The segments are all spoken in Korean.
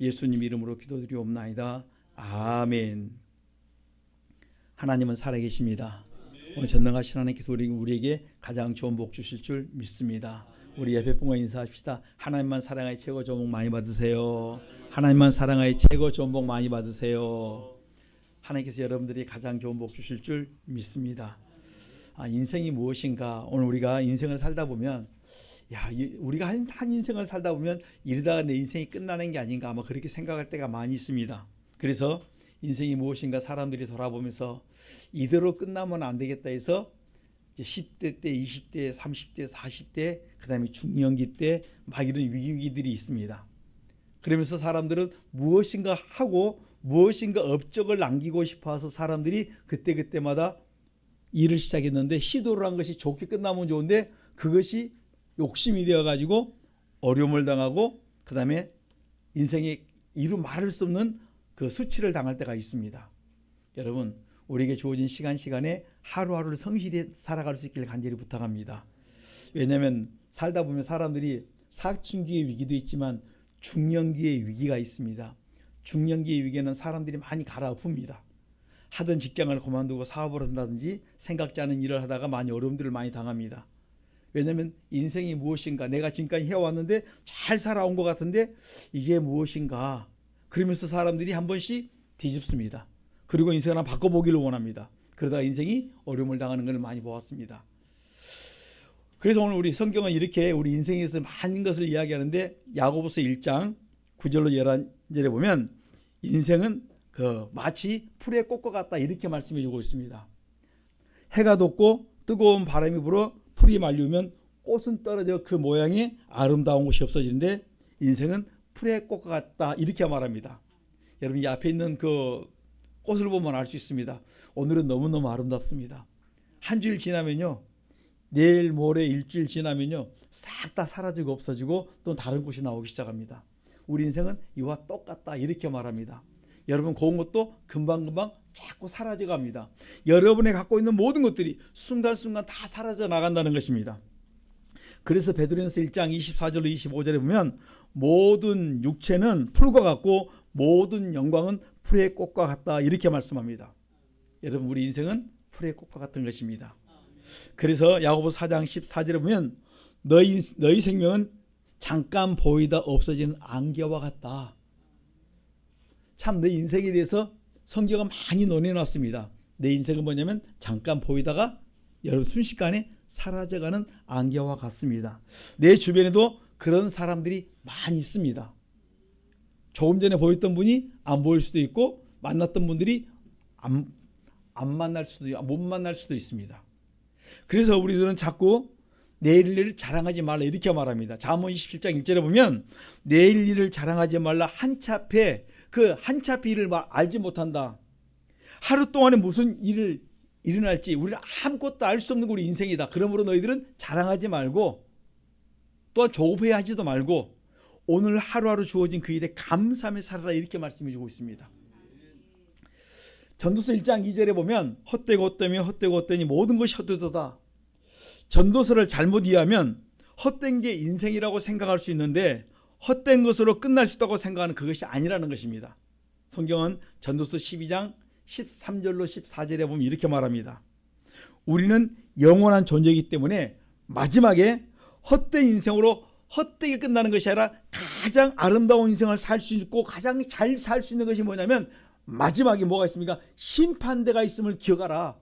예수님 이름으로 기도드리옵나이다. 아멘. 하나님은 살아계십니다. 오늘 전능하신 하나님께서 우리에게 가장 좋은 복 주실 줄 믿습니다. 우리 예배봉과 인사합시다. 하나님만 사랑하여 최고 좋은 복 많이 받으세요. 하나님만 사랑하여 최고 좋은 복 많이 받으세요. 하나님께서 여러분들이 가장 좋은 복 주실 줄 믿습니다. 인생이 무엇인가? 오늘 우리가 인생을 살다 보면 우리가 한 인생을 살다 보면 이러다가 내 인생이 끝나는 게 아닌가 아마 그렇게 생각할 때가 많이 있습니다. 그래서 인생이 무엇인가 사람들이 돌아보면서 이대로 끝나면 안 되겠다 해서 10대 때, 20대, 30대, 40대, 그 다음에 중년기 때 막 이런 위기들이 있습니다. 그러면서 사람들은 무엇인가 하고 무엇인가 업적을 남기고 싶어서 사람들이 그때마다 일을 시작했는데 시도를 한 것이 좋게 끝나면 좋은데 그것이 욕심이 되어가지고 어려움을 당하고 그 다음에 인생에 이루 말할 수 없는 그 수치를 당할 때가 있습니다. 여러분 우리에게 주어진 시간에 하루하루를 성실히 살아갈 수 있기를 간절히 부탁합니다. 왜냐하면 살다 보면 사람들이 사춘기의 위기도 있지만 중년기의 위기가 있습니다. 중년기의 위기에는 사람들이 많이 갈아엎습니다. 하던 직장을 그만두고 사업을 한다든지 생각지 않은 일을 하다가 많이 어려움들을 많이 당합니다. 왜냐하면 인생이 무엇인가, 내가 지금까지 해왔는데 잘 살아온 것 같은데 이게 무엇인가, 그러면서 사람들이 한 번씩 뒤집습니다. 그리고 인생을 한번 바꿔보기를 원합니다. 그러다가 인생이 어려움을 당하는 걸 많이 보았습니다. 그래서 오늘 우리 성경은 이렇게 우리 인생에서 많은 것을 이야기하는데 야고보서 1장 9절로 11절에 보면 인생은 마치 풀의 꽃과 같다 이렇게 말씀해 주고 있습니다. 해가 돋고 뜨거운 바람이 불어 풀이 말리우면 꽃은 떨어져 그 모양이 아름다운 곳이 없어지는데 인생은 풀의 꽃과 같다 이렇게 말합니다. 여러분 이 앞에 있는 그 꽃을 보면 알 수 있습니다. 오늘은 너무너무 아름답습니다. 한 주일 지나면요, 내일 모레 일주일 지나면요 싹 다 사라지고 없어지고 또 다른 꽃이 나오기 시작합니다. 우리 인생은 이와 똑같다 이렇게 말합니다. 여러분 고운 것도 금방금방 자꾸 사라져 갑니다. 여러분이 갖고 있는 모든 것들이 순간순간 다 사라져 나간다는 것입니다. 그래서 베드로전서 1장 24절로 25절에 보면 모든 육체는 풀과 같고 모든 영광은 풀의 꽃과 같다 이렇게 말씀합니다. 여러분 우리 인생은 풀의 꽃과 같은 것입니다. 그래서 야고보서 4장 14절에 보면 너희 생명은 잠깐 보이다 없어지는 안개와 같다. 참 내 인생에 대해서 성경은 많이 논해놨습니다. 내 인생은 뭐냐면 잠깐 보이다가 여러분 순식간에 사라져가는 안개와 같습니다. 내 주변에도 그런 사람들이 많이 있습니다. 조금 전에 보였던 분이 안 보일 수도 있고 만났던 분들이 안 만날 수도 못 만날 수도 있습니다. 그래서 우리들은 자꾸 내일 일을 자랑하지 말라 이렇게 말합니다. 잠언 27장 1절에 보면 내일 일을 자랑하지 말라 한차패 그 한차패 일을 알지 못한다. 하루 동안에 무슨 일을 일어날지 우리는 아무것도 알 수 없는 우리 인생이다. 그러므로 너희들은 자랑하지 말고 또한 조급해하지도 말고 오늘 하루하루 주어진 그 일에 감사하며 살아라 이렇게 말씀해 주고 있습니다. 전도서 1장 2절에 보면 헛되고 헛되니 모든 것이 헛되도다. 전도서를 잘못 이해하면 헛된 게 인생이라고 생각할 수 있는데 헛된 것으로 끝날 수 있다고 생각하는 그것이 아니라는 것입니다. 성경은 전도서 12장 13절로 14절에 보면 이렇게 말합니다. 우리는 영원한 존재이기 때문에 마지막에 헛된 인생으로 헛되게 끝나는 것이 아니라 가장 아름다운 인생을 살 수 있고 가장 잘 살 수 있는 것이 뭐냐면 마지막에 뭐가 있습니까? 심판대가 있음을 기억하라.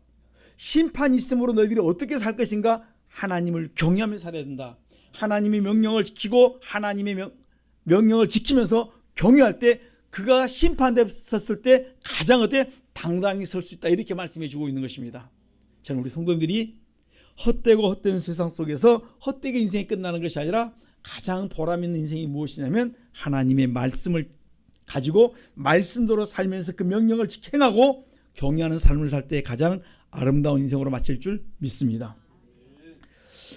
심판이 있으므로 너희들이 어떻게 살 것인가? 하나님을 경외하며 살아야 된다. 하나님의 명령을 지키고 하나님의 명령을 지키면서 경외할 때 그가 심판대에 섰을 때 가장 당당히 설 수 있다 이렇게 말씀해 주고 있는 것입니다. 저는 우리 성도님들이 헛되고 헛된 세상 속에서 헛되게 인생이 끝나는 것이 아니라 가장 보람 있는 인생이 무엇이냐면 하나님의 말씀을 가지고 말씀대로 살면서 그 명령을 행하고 경외하는 삶을 살 때 가장 아름다운 인생으로 마칠 줄 믿습니다.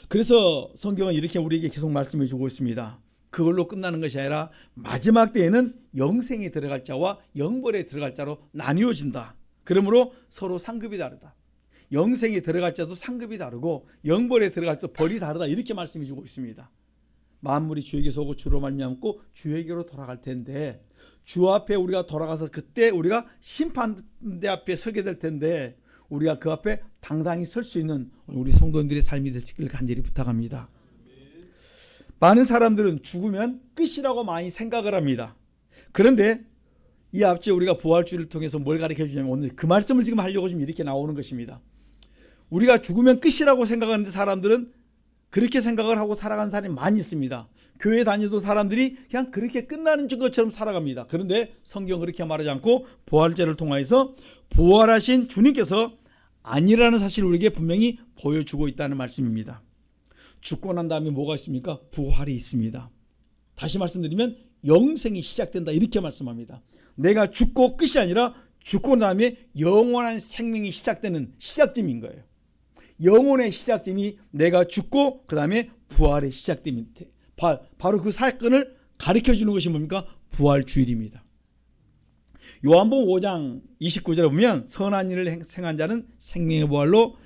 그래서 성경은 이렇게 우리에게 계속 말씀해 주고 있습니다. 그걸로 끝나는 것이 아니라 마지막 때에는 영생에 들어갈 자와 영벌에 들어갈 자로 나뉘어진다. 그러므로 서로 상급이 다르다. 영생에 들어갈 자도 상급이 다르고 영벌에 들어갈 자도 벌이 다르다 이렇게 말씀해 주고 있습니다. 만물이 주에게서 오고 주로 말미암고 주에게로 돌아갈 텐데, 주 앞에 우리가 돌아가서 그때 우리가 심판대 앞에 서게 될 텐데, 우리가 그 앞에 당당히 설 수 있는 우리 성도님들의 삶이 될 수 있기를 간절히 부탁합니다. 많은 사람들은 죽으면 끝이라고 많이 생각을 합니다. 그런데 이 앞에 우리가 부활주의를 통해서 뭘 가르쳐 주냐면, 오늘 그 말씀을 지금 하려고 지금 이렇게 나오는 것입니다. 우리가 죽으면 끝이라고 생각하는데 사람들은 그렇게 생각을 하고 살아가는 사람이 많이 있습니다. 교회 다니도 사람들이 그냥 그렇게 끝나는 것처럼 살아갑니다. 그런데 성경은 그렇게 말하지 않고 부활제를 통하여서 부활하신 주님께서 아니라는 사실을 우리에게 분명히 보여주고 있다는 말씀입니다. 죽고 난 다음에 뭐가 있습니까? 부활이 있습니다. 다시 말씀드리면 영생이 시작된다, 이렇게 말씀합니다. 내가 죽고 끝이 아니라 죽고 난 다음에 영원한 생명이 시작되는 시작점인 거예요. 영혼의 시작점이 내가 죽고 그 다음에 부활의 시작점입니다. 바로 그 사건을 가르쳐주는 것이 뭡니까? 부활주일입니다. 요한복음 5장 29절에 보면 선한 일을 행한 자는 생명의 부활로,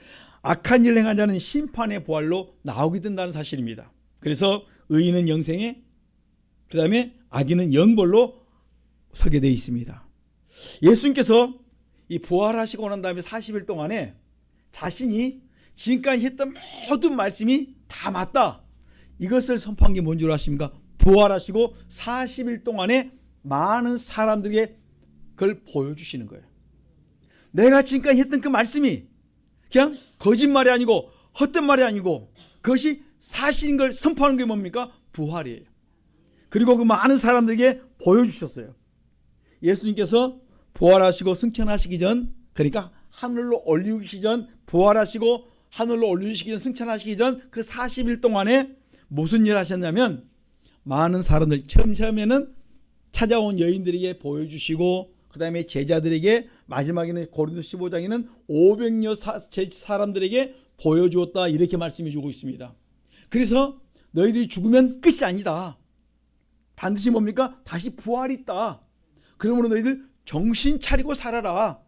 악한 일을 행한 자는 심판의 부활로 나오게 된다는 사실입니다. 그래서 의인은 영생에, 그 다음에 악인은 영벌로 서게 되어 있습니다. 예수님께서 이 부활하시고 난 다음에 40일 동안에 자신이 지금까지 했던 모든 말씀이 다 맞다, 이것을 선포한 게 뭔지 아십니까? 부활하시고 40일 동안에 많은 사람들에게 그걸 보여주시는 거예요. 내가 지금까지 했던 그 말씀이 그냥 거짓말이 아니고 헛된 말이 아니고 그것이 사실인 걸 선포하는 게 뭡니까? 부활이에요. 그리고 그 많은 사람들에게 보여주셨어요. 예수님께서 부활하시고 승천하시기 전, 그러니까 하늘로 올리시기 전, 부활하시고 하늘로 올리시기 전, 승천하시기 전 그 40일 동안에 무슨 일을 하셨냐면, 많은 사람들, 처음에는 찾아온 여인들에게 보여주시고, 그 다음에 제자들에게, 마지막에는 고린도서 15장에는 500여 사람들에게 보여주었다, 이렇게 말씀해 주고 있습니다. 그래서 너희들이 죽으면 끝이 아니다, 반드시 뭡니까? 다시 부활이 있다. 그러므로 너희들 정신 차리고 살아라,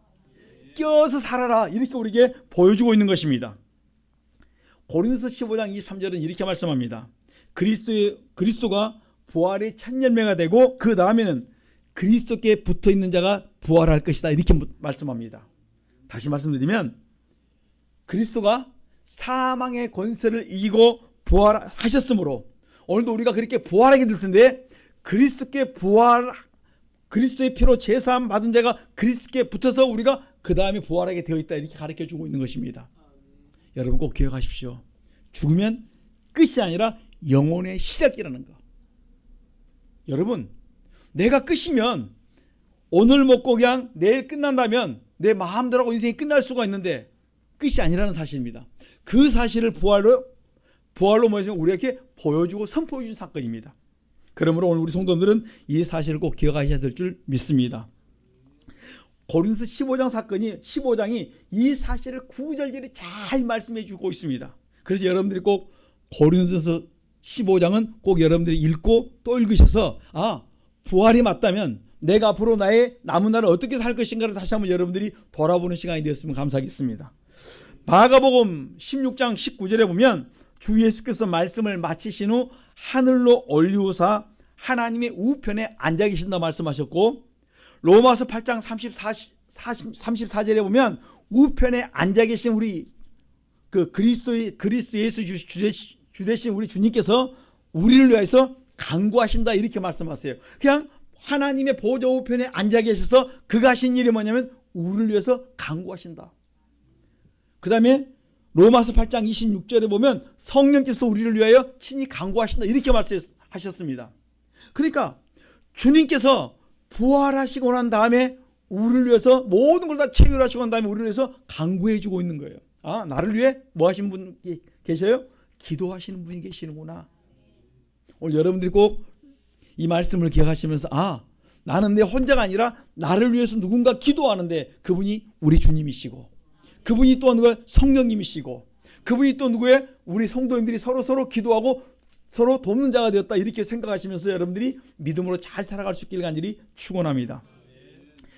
껴서 살아라, 이렇게 우리에게 보여주고 있는 것입니다. 고린도서 15장 23절은 이렇게 말씀합니다. 그리스도가 부활의 첫 열매가 되고 그 다음에는 그리스도께 붙어있는 자가 부활할 것이다, 이렇게 말씀합니다. 다시 말씀드리면 그리스도가 사망의 권세를 이기고 부활하셨으므로 오늘도 우리가 그렇게 부활하게 될 텐데, 그리스도의 피로 제사함 받은 자가 그리스도께 붙어서 우리가 그 다음에 부활하게 되어 있다, 이렇게 가르쳐주고 있는 것입니다. 여러분 꼭 기억하십시오. 죽으면 끝이 아니라 영혼의 시작이라는 거. 여러분, 내가 끝이면 오늘 먹고 그냥 내일 끝난다면 내 마음대로 하고 인생이 끝날 수가 있는데 끝이 아니라는 사실입니다. 그 사실을 부활로 우리에게 보여주고 선포해 준 사건입니다. 그러므로 오늘 우리 성도들은 이 사실을 꼭 기억하셔야 될 줄 믿습니다. 고린도서 15장이 이 사실을 구절절히 잘 말씀해 주고 있습니다. 그래서 여러분들이 꼭 고린도서 15장은 꼭 여러분들이 읽고 또 읽으셔서, 부활이 맞다면 내가 앞으로 나의 남은 날을 어떻게 살 것인가를 다시 한번 여러분들이 돌아보는 시간이 되었으면 감사하겠습니다. 마가복음 16장 19절에 보면 주 예수께서 말씀을 마치신 후 하늘로 올리우사 하나님의 우편에 앉아 계신다 말씀하셨고, 로마서 8장 34절에 보면 우편에 앉아 계신 우리 그 그리스도 예수 주 되신 우리 주님께서 우리를 위해서 간구하신다, 이렇게 말씀하세요. 그냥 하나님의 보좌 우편에 앉아 계셔서 그가 하신 일이 뭐냐면 우리를 위해서 간구하신다. 그 다음에 로마서 8장 26절에 보면 성령께서 우리를 위하여 친히 간구하신다, 이렇게 말씀하셨습니다. 그러니까 주님께서 부활하시고 난 다음에 우리를 위해서 모든 걸 다 체결하시고 난 다음에 우리를 위해서 간구해 주고 있는 거예요. 나를 위해 뭐 하신 분 계셔요? 기도하시는 분이 계시는구나. 오늘 여러분들이 꼭 이 말씀을 기억하시면서, 나는 내 혼자가 아니라 나를 위해서 누군가 기도하는데 그분이 우리 주님이시고, 그분이 또 누가 성령님이시고, 그분이 또 누구의 우리 성도님들이 서로 기도하고 서로 돕는 자가 되었다, 이렇게 생각하시면서 여러분들이 믿음으로 잘 살아갈 수 있기를 간절히 축원합니다.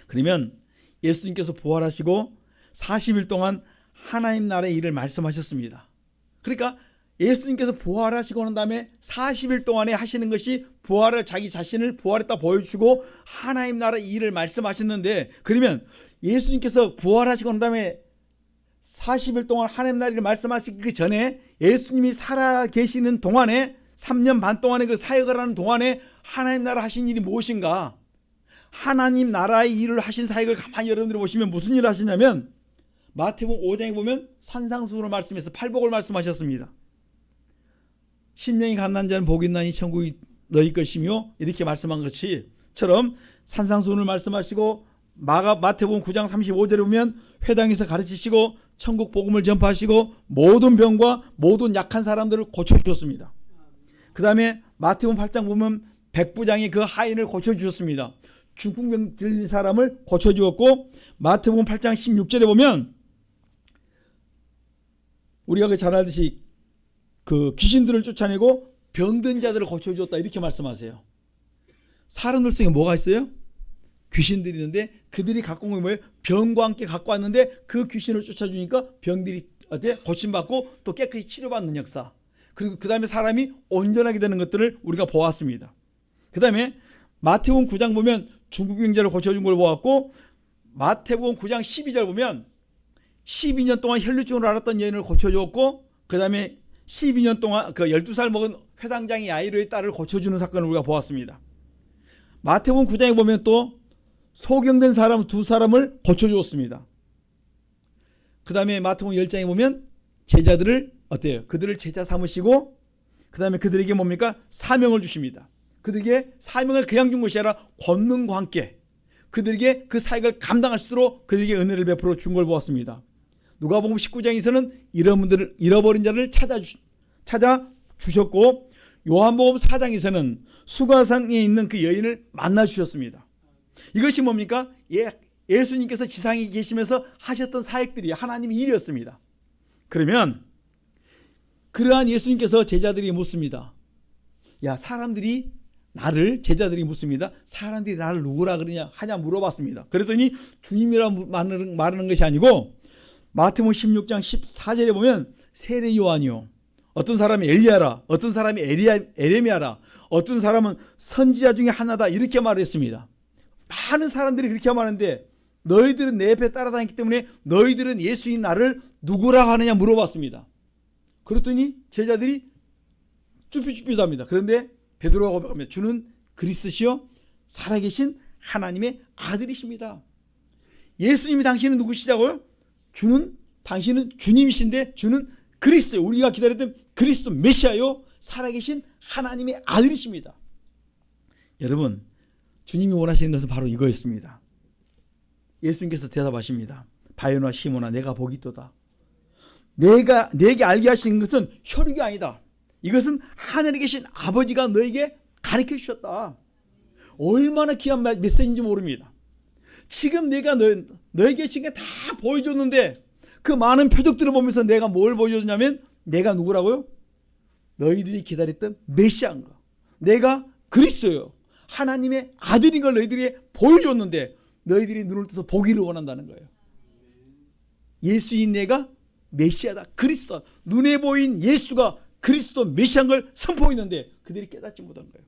그러면 예수님께서 부활하시고 40일 동안 하나님 나라의 일을 말씀하셨습니다. 그러니까 예수님께서 부활하시고 난 다음에 40일 동안에 하시는 것이 부활을, 자기 자신을 부활했다 보여주시고 하나님 나라 일을 말씀하셨는데, 그러면 예수님께서 부활하시고 난 다음에 40일 동안 하나님 나라 일을 말씀하시기 전에 예수님이 살아 계시는 동안에 3년 반 동안에 그 사역을 하는 동안에 하나님 나라 하신 일이 무엇인가? 하나님 나라의 일을 하신 사역을 가만히 여러분들이 보시면 무슨 일을 하시냐면, 마태복음 5장에 보면 산상수훈을 말씀해서 팔복을 말씀하셨습니다. 심령이 가난한 자는 복이 있나니 천국이 너희 것이며, 이렇게 말씀한 것처럼 산상수훈을 말씀하시고, 마태복음 9장 35절에 보면 회당에서 가르치시고 천국 복음을 전파하시고 모든 병과 모든 약한 사람들을 고쳐주셨습니다. 그 다음에 마태복음 8장 보면 백부장이 그 하인을 고쳐주셨습니다. 중풍병 들린 사람을 고쳐주었고, 마태복음 8장 16절에 보면 우리가 그 잘 알듯이 그 귀신들을 쫓아내고 병든 자들을 고쳐주었다, 이렇게 말씀하세요. 사람들 속에 뭐가 있어요? 귀신들이 있는데 그들이 갖고 온 게 뭐예요? 병과 함께 갖고 왔는데 그 귀신을 쫓아주니까 병들이 고침받고 또 깨끗이 치료받는 역사. 그리고 그 다음에 사람이 온전하게 되는 것들을 우리가 보았습니다. 그 다음에 마태복음 9장 보면 중풍병자를 고쳐준 걸 보았고, 마태복음 9장 12절 보면 12년 동안 혈류증을 앓았던 여인을 고쳐주었고, 그 다음에 12년 동안 그 12살 먹은 회당장이 야이로의 딸을 고쳐주는 사건을 우리가 보았습니다. 마태복음 9장에 보면 또 소경된 사람 두 사람을 고쳐주었습니다. 그 다음에 마태복음 10장에 보면 제자들을 어때요? 그들을 제자 삼으시고, 그 다음에 그들에게 뭡니까? 사명을 주십니다. 그들에게 사명을 그냥 준 것이 아니라 권능과 함께 그들에게 그 사역을 감당할 수 있도록 그들에게 은혜를 베풀어 준 걸 보았습니다. 누가복음 19장에서는 잃어버린 자를 찾아 주셨고, 요한복음 4장에서는 수가상에 있는 그 여인을 만나 주셨습니다. 이것이 뭡니까? 예수님께서 지상에 계시면서 하셨던 사역들이 하나님의 일이었습니다. 그러면 그러한 예수님께서 제자들이 묻습니다. 제자들이 묻습니다. 사람들이 나를 누구라 하냐 물어봤습니다. 그랬더니 주님이라 말하는 것이 아니고, 마태복음 16장 14절에 보면 세례 요한이요, 어떤 사람이 엘리야라, 어떤 사람이 에레미야라, 어떤 사람은 선지자 중에 하나다, 이렇게 말했습니다. 많은 사람들이 그렇게 말하는데 너희들은 내 옆에 따라다녔기 때문에 너희들은 예수인 나를 누구라 하느냐 물어봤습니다. 그랬더니 제자들이 쭈삣쭈삣합니다. 그런데 베드로가 고백합니다. 주는 그리스도시요 살아계신 하나님의 아들이십니다. 예수님이 당신은 누구시자고요? 당신은 주님이신데 주는 그리스도요, 우리가 기다렸던 그리스도 메시아요 살아계신 하나님의 아들이십니다. 여러분, 주님이 원하시는 것은 바로 이거였습니다. 예수님께서 대답하십니다. 바요나 시몬아, 내가 복이 있도다. 내게 알게 하신 것은 혈육이 아니다. 이것은 하늘에 계신 아버지가 너에게 가르쳐 주셨다. 얼마나 귀한 메시지인지 모릅니다. 지금 내가 너에게 지금 다 보여줬는데, 그 많은 표적들을 보면서 내가 뭘 보여줬냐면, 내가 누구라고요? 너희들이 기다렸던 메시아인 거, 내가 그리스도요 하나님의 아들인 걸 너희들이 보여줬는데 너희들이 눈을 떠서 보기를 원한다는 거예요. 예수인 내가 메시아다, 그리스도다. 눈에 보인 예수가 그리스도 메시아인 걸 선포했는데 그들이 깨닫지 못한 거예요.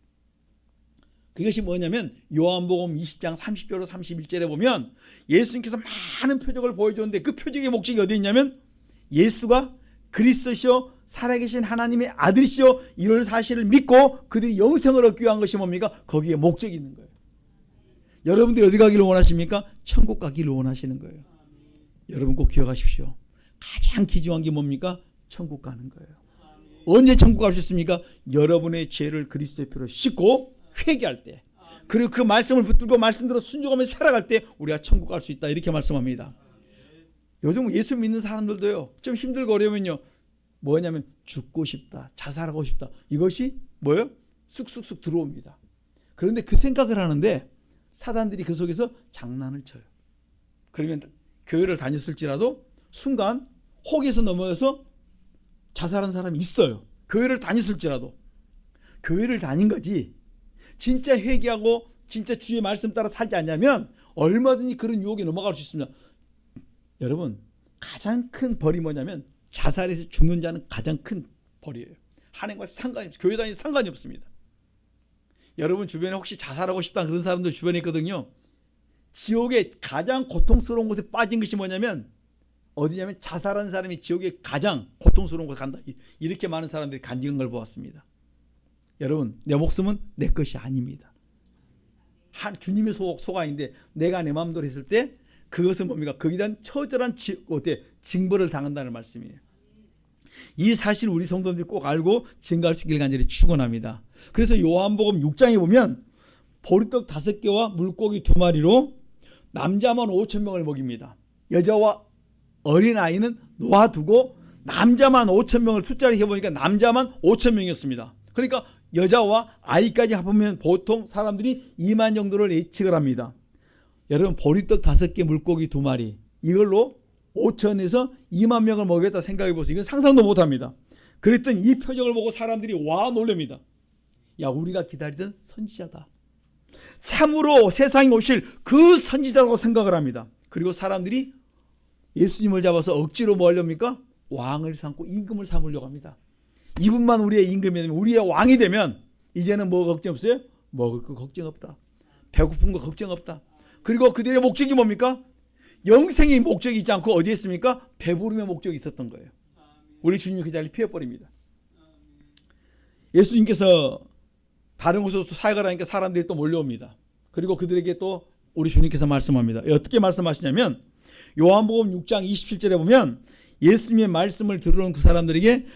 그것이 뭐냐면 요한복음 20장 30절로 31절에 보면 예수님께서 많은 표적을 보여줬는데 그 표적의 목적이 어디 있냐면, 예수가 그리스도시요 살아계신 하나님의 아들이시요 이런 사실을 믿고 그들이 영생을 얻기 위한 것이 뭡니까? 거기에 목적이 있는 거예요. 여러분들이 어디 가기를 원하십니까? 천국 가기를 원하시는 거예요. 여러분 꼭 기억하십시오. 가장 귀중한 게 뭡니까? 천국 가는 거예요. 언제 천국 갈 수 있습니까? 여러분의 죄를 그리스도의 피로 씻고 회개할 때, 그리고 그 말씀을 붙들고 말씀대로 순종하면서 살아갈 때 우리가 천국 갈 수 있다, 이렇게 말씀합니다. 요즘 예수 믿는 사람들도요, 좀 힘들고 어려우면요, 뭐냐면 죽고 싶다, 자살하고 싶다, 이것이 뭐예요? 쑥쑥쑥 들어옵니다. 그런데 그 생각을 하는데 사단들이 그 속에서 장난을 쳐요. 그러면 교회를 다녔을지라도 순간 혹에서 넘어져서 자살한 사람이 있어요. 교회를 다녔을지라도. 교회를 다닌 거지 진짜 회개하고 진짜 주의 말씀 따라 살지 않냐면 얼마든지 그런 유혹에 넘어갈 수 있습니다. 여러분, 가장 큰 벌이 뭐냐면 자살해서 죽는 자는 가장 큰 벌이에요. 하나님과 상관이 없어요. 교회 다니는 상관이 없습니다. 여러분 주변에 혹시 자살하고 싶다 그런 사람들 주변에 있거든요. 지옥의 가장 고통스러운 곳에 빠진 것이 뭐냐면 어디냐면 자살한 사람이 지옥의 가장 고통스러운 곳에 간다. 이렇게 많은 사람들이 간증한 걸 보았습니다. 여러분 내 목숨은 내 것이 아닙니다. 주님의 소관인데 내가 내 마음대로 했을 때 그것은 뭡니까? 거기에 대한 처절한 징벌을 당한다는 말씀이에요. 이 사실 우리 성도들이 꼭 알고 증거할 수 있기를 간절히 축원합니다. 그래서 요한복음 6장에 보면 보리떡 5개와 물고기 2마리로 남자만 5,000명을 먹입니다. 여자와 어린아이는 놓아두고 남자만 5,000명을 숫자를 해보니까 남자만 5,000명이었습니다. 그러니까 여자와 아이까지 합하면 보통 사람들이 2만 정도를 예측을 합니다. 여러분 보리떡 5개 물고기 2마리 이걸로 5천에서 2만 명을 먹였다 생각해 보세요. 이건 상상도 못합니다. 그랬더니 이 표적을 보고 사람들이 와 놀랍니다. 야 우리가 기다리던 선지자다. 참으로 세상에 오실 그 선지자라고 생각을 합니다. 그리고 사람들이 예수님을 잡아서 억지로 뭐 하렵니까? 왕을 삼고 임금을 삼으려고 합니다. 이분만 우리의 임금이 되면 우리의 왕이 되면 이제는 뭐 걱정 없어요? 먹을 거 걱정 없다. 배고픈 거 걱정 없다. 그리고 그들의 목적이 뭡니까? 영생의 목적이 있지 않고 어디에 있습니까? 배부름의 목적이 있었던 거예요. 우리 주님이 그 자리를 피워버립니다. 예수님께서 다른 곳에서 사역을 하니까 사람들이 또 몰려옵니다. 그리고 그들에게 또 우리 주님께서 말씀합니다. 어떻게 말씀하시냐면 요한복음 6장 27절에 보면 예수님의 말씀을 들으는 그 사람들에게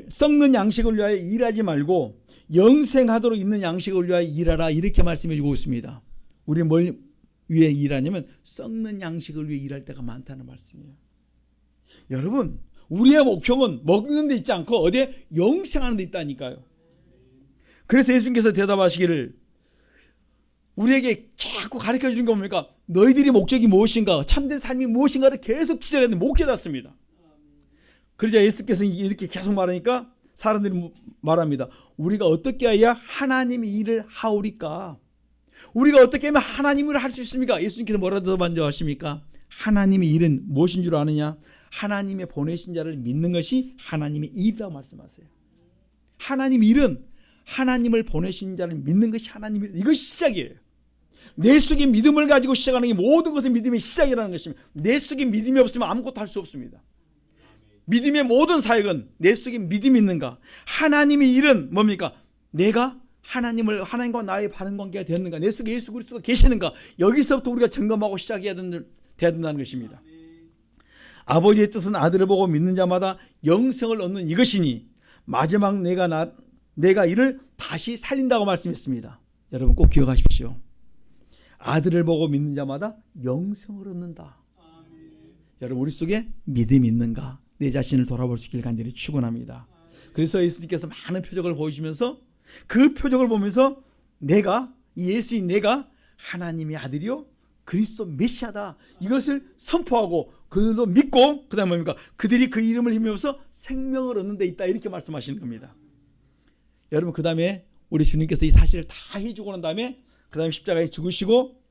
썩는 양식을 위하여 일하지 말고 영생하도록 있는 양식을 위하여 일하라 이렇게 말씀해 주고 있습니다. 우리 뭘 위해 일하냐면 썩는 양식을 위해 일할 때가 많다는 말씀이에요. 여러분 우리의 목표는 먹는 데 있지 않고 어디에 영생하는 데 있다니까요. 그래서 예수님께서 대답하시기를 우리에게 자꾸 가르쳐 주는 게 뭡니까? 너희들이 목적이 무엇인가? 참된 삶이 무엇인가를 계속 지적했는데 못 깨닫습니다. 그러자 예수께서 이렇게 계속 말하니까 사람들이 말합니다. 우리가 어떻게 해야 하나님의 일을 하오리까? 우리가 어떻게 하면 하나님을 할 수 있습니까? 예수님께서 뭐라도 먼저 하십니까? 하나님의 일은 무엇인 줄 아느냐? 하나님의 보내신 자를 믿는 것이 하나님의 일이라고 말씀하세요. 하나님의 일은 하나님을 보내신 자를 믿는 것이 하나님의 일. 이것이 시작이에요. 내 속에 믿음을 가지고 시작하는 게 모든 것은 믿음의 시작이라는 것입니다. 내 속에 믿음이 없으면 아무것도 할 수 없습니다. 믿음의 모든 사역은 내 속에 믿음이 있는가? 하나님의 일은 뭡니까? 내가 하나님과 나의 바른 관계가 되었는가? 내 속에 예수 그리스도가 계시는가? 여기서부터 우리가 점검하고 시작해야 된다는 것입니다. 아버지의 뜻은 아들을 보고 믿는 자마다 영생을 얻는 이것이니 마지막 내가 이를 다시 살린다고 말씀했습니다. 여러분 꼭 기억하십시오. 아들을 보고 믿는 자마다 영생을 얻는다. 여러분 우리 속에 믿음이 있는가? 내 자신을 돌아볼 수 있길 간절히 축원합니다. 그래서 예수님께서 많은 표적을 보여주면서 그 표적을 보면서 예수인 내가 하나님의 아들이요 그리스도 메시아다 이것을 선포하고 그들도 믿고 그 다음에 뭡니까? 그들이 그 이름을 힘입어서 생명을 얻는 데 있다 이렇게 말씀하시는 겁니다. 여러분 그 다음에 우리 주님께서 이 사실을 다 해주고 난 다음에 그 다음에 십자가에 죽으시고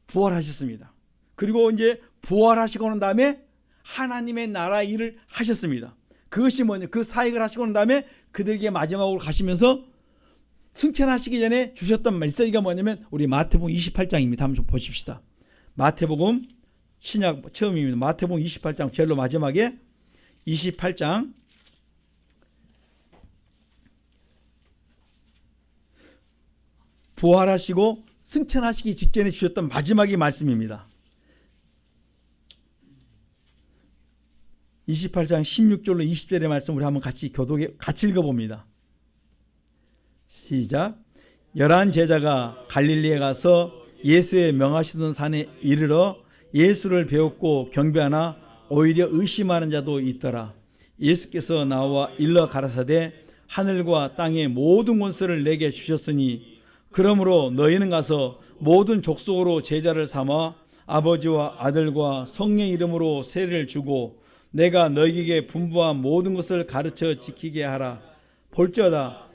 부활하셨습니다. 그리고 이제 부활하시고 난 다음에 하나님의 나라 일을 하셨습니다. 그것이 뭐냐? 그 사역을 하시고 난 다음에 그들에게 마지막으로 가시면서 승천하시기 전에 주셨던 메시지가 뭐냐면 우리 마태복음 28장입니다. 한번 좀 보십시다. 마태복음 신약 처음입니다. 마태복음 28장 제일 마지막에 28장 부활하시고 승천하시기 직전에 주셨던 마지막의 말씀입니다. 28장 16절로 20절의 말씀 우리 한번 같이 읽어봅니다. 시작. 11 제자가 갈릴리에 가서 예수의 명하시던 산에 이르러 예수를 배웠고 경배하나 오히려 의심하는 자도 있더라. 예수께서 나와 일러 가라사대 하늘과 땅의 모든 권세를 내게 주셨으니 그러므로 너희는 가서 모든 족속으로 제자를 삼아 아버지와 아들과 성령의 이름으로 세례를 주고 내가 너희에게 분부한 모든 것을 가르쳐 지키게 하라. 볼지어다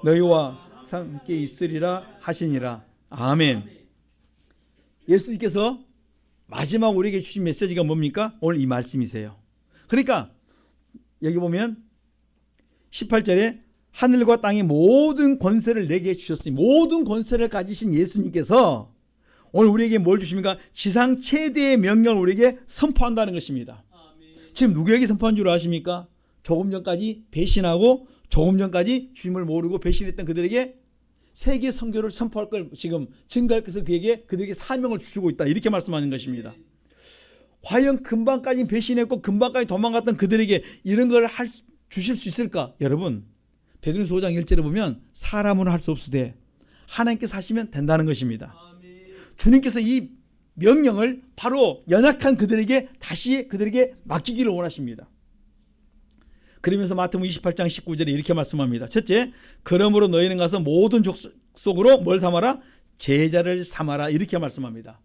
너희와 함께 있으리라 하시니라. 아멘. 예수님께서 마지막 우리에게 주신 메시지가 뭡니까? 오늘 이 말씀이세요. 그러니까 여기 보면 18절에 하늘과 땅의 모든 권세를 내게 주셨으니, 모든 권세를 가지신 예수님께서 오늘 우리에게 뭘 주십니까? 지상 최대의 명령을 우리에게 선포한다는 것입니다. 지금 누구에게 선포한 줄 아십니까? 조금 전까지 배신하고 조금 전까지 주님을 모르고 배신했던 그들에게 세계 선교를 선포할 걸 지금 증거할 것을 그들에게 사명을 주시고 있다, 이렇게 말씀하는 것입니다. 과연 금방까지 배신했고 금방까지 도망갔던 그들에게 이런 걸 주실 수 있을까? 여러분, 베드로서 5장 1절에 보면 사람은 할 수 없으되 하나님께서 하시면 된다는 것입니다. 주님께서 이 명령을 바로 연약한 그들에게 다시 그들에게 맡기기를 원하십니다. 그러면서 마태복음 28장 19절에 이렇게 말씀합니다. 첫째, 그러므로 너희는 가서 모든 족속으로 뭘 삼아라? 제자를 삼아라, 이렇게 말씀합니다.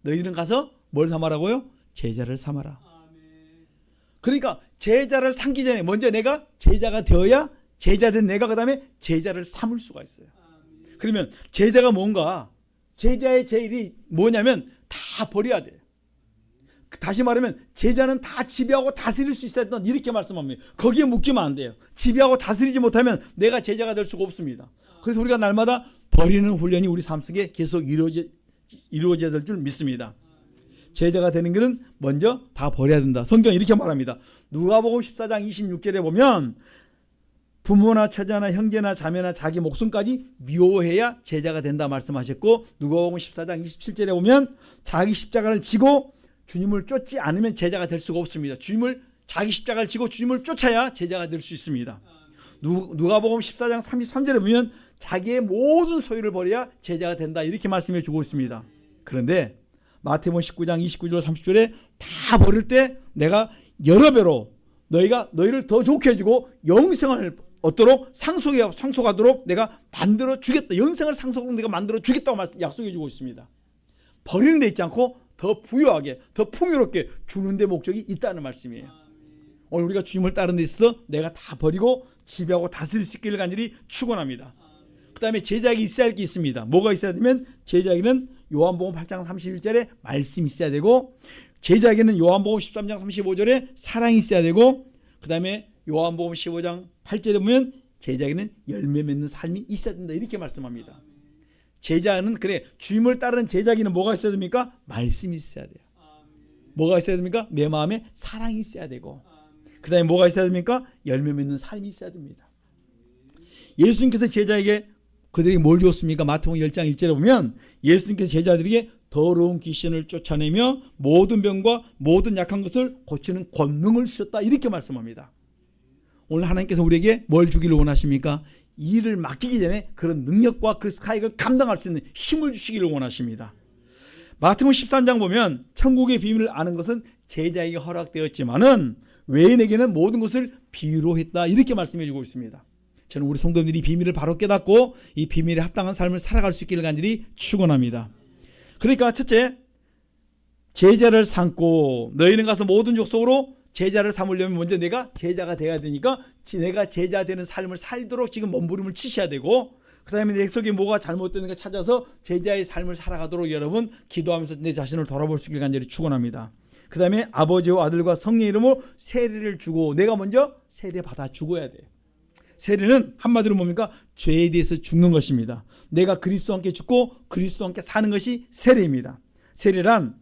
너희는 가서 뭘 삼아라고요? 제자를 삼아라. 그러니까 제자를 삼기 전에 먼저 내가 제자가 되어야 제자된 내가 그 다음에 제자를 삼을 수가 있어요. 그러면 제자가 뭔가, 제자의 제일이 뭐냐면 다 버려야 돼요. 다시 말하면 제자는 다 지배하고 다스릴 수 있어야 된다, 이렇게 말씀합니다. 거기에 묶이면 안 돼요. 지배하고 다스리지 못하면 내가 제자가 될 수가 없습니다. 그래서 우리가 날마다 버리는 훈련이 우리 삶 속에 계속 이루어져야 될 줄 믿습니다. 제자가 되는 것은 먼저 다 버려야 된다. 성경은 이렇게 말합니다. 누가복음 14장 26절에 보면 부모나 처자나 형제나 자매나 자기 목숨까지 미워해야 제자가 된다 말씀하셨고, 누가복음 14장 27절에 보면 자기 십자가를 지고 주님을 쫓지 않으면 제자가 될 수가 없습니다. 자기 십자가를 지고 주님을 쫓아야 제자가 될 수 있습니다. 누가복음 14장 33절에 보면 자기의 모든 소유를 버려야 제자가 된다, 이렇게 말씀해 주고 있습니다. 그런데 마태복음 19장 29절 30절에 다 버릴 때 내가 여러 배로 너희를 더 좋게 해주고 영생을 얻도록 상속하도록 내가 만들어 주겠다, 영생을 상속으로 내가 만들어 주겠다고 약속해 주고 있습니다. 버리는 데 있지 않고 더 부유하게, 더 풍요롭게 주는 데 목적이 있다는 말씀이에요. 오늘 우리가 주님을 따르는 데 있어서 내가 다 버리고 지배하고 다스릴 수 있기를 간절히 축원합니다. 그 다음에 제자에게 있어야 할 게 있습니다. 뭐가 있어야 되면, 제자에게는 요한복음 8장 31절에 말씀이 있어야 되고, 제자에게는 요한복음 13장 35절에 사랑이 있어야 되고, 그 다음에 요한복음 15장 8절에 보면 제자에게는 열매 맺는 삶이 있어야 된다, 이렇게 말씀합니다. 제자는, 그래, 주님을 따르는 제자에게는 뭐가 있어야 됩니까? 말씀이 있어야 돼요. 뭐가 있어야 됩니까? 내 마음에 사랑이 있어야 되고, 그 다음에 뭐가 있어야 됩니까? 열매 맺는 삶이 있어야 됩니다. 예수님께서 제자에게 그들에게 뭘 주었습니까? 마태복음 10장 1절에 보면 예수님께서 제자들에게 더러운 귀신을 쫓아내며 모든 병과 모든 약한 것을 고치는 권능을 주셨다, 이렇게 말씀합니다. 오늘 하나님께서 우리에게 뭘 주기를 원하십니까? 일을 맡기기 전에 그런 능력과 그 사역을 감당할 수 있는 힘을 주시기를 원하십니다. 마태복음 13장 보면 천국의 비밀을 아는 것은 제자에게 허락되었지만은 외인에게는 모든 것을 비유로 했다, 이렇게 말씀해 주고 있습니다. 저는 우리 성도들이 이 비밀을 바로 깨닫고 이 비밀에 합당한 삶을 살아갈 수 있기를 간절히 축원합니다. 그러니까 첫째, 제자를 삼고 너희는 가서 모든 족속으로 제자를 삼으려면 먼저 내가 제자가 돼야 되니까 내가 제자 되는 삶을 살도록 지금 몸부림을 치셔야 되고, 그 다음에 내 속에 뭐가 잘못되는가 찾아서 제자의 삶을 살아가도록 여러분 기도하면서 내 자신을 돌아볼 수 있기를 간절히 축원합니다. 그 다음에 아버지와 아들과 성령의 이름으로 세례를 주고, 내가 먼저 세례 받아 죽어야 돼요. 세례는 한마디로 뭡니까? 죄에 대해서 죽는 것입니다. 내가 그리스도와 함께 죽고 그리스도와 함께 사는 것이 세례입니다. 세례란